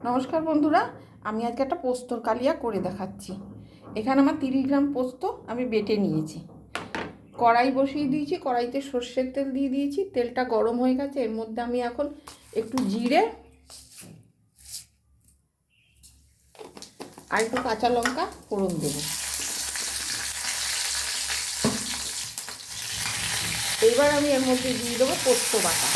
নমস্কার বন্ধুরা, আমি আজকে একটা পোস্তর কালিয়া করে দেখাচ্ছি। এখানে আমার 30 গ্রাম পোস্ত আমি বেটে নিয়েছি। কড়াই বসিয়ে দিয়েছি, কড়াইতে সর্ষের তেল দিয়ে দিয়েছি। তেলটা গরম হয়ে গেছে, এর মধ্যে আমি এখন একটু জিরে আর একটু কাঁচা লঙ্কা ফোড়ন দেব। এইবার আমি এর মধ্যে দিয়ে দেবো পোস্ত বাটা।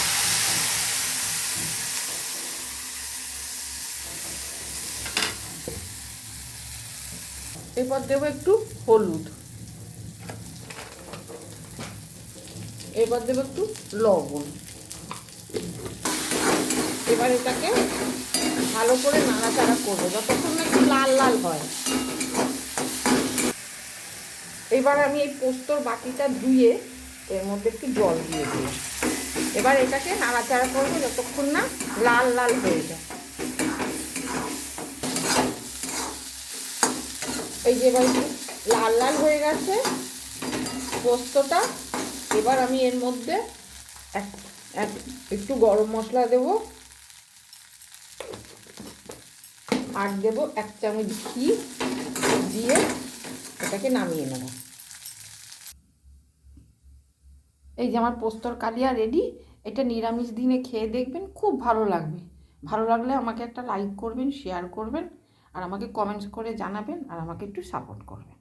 এরপর দেবো একটু হলুদ, এবার দেবো একটু লবণ। এবার এটাকে ভালো করে নাড়াচাড়া করবো যতক্ষণ না একটু লাল লাল হয়। এবার আমি এই পোস্তর বাটিটা ধুয়ে এর মধ্যে একটু জল দিয়ে দিই। এবার এটাকে নাড়াচাড়া করবো যতক্ষণ না লাল লাল হয়ে যায়। এই যে এবার লাল লাল হয়ে গেছে পোস্তটা। এবার আমি এর মধ্যে একটু গরম মশলা দেবো আর দেবো 1 চামচ ঘি, দিয়ে এটাকে নামিয়ে নেব। এই যে আমার পোস্তর কালিয়া রেডি। এটা নিরামিষ দিনে খেয়ে দেখবেন, খুব ভালো লাগবে। ভালো লাগলে আমাকে একটা লাইক করবেন, শেয়ার করবেন, আর আমাকে কমেন্টস করে জানাবেন, আর আমাকে একটু সাপোর্ট করবেন।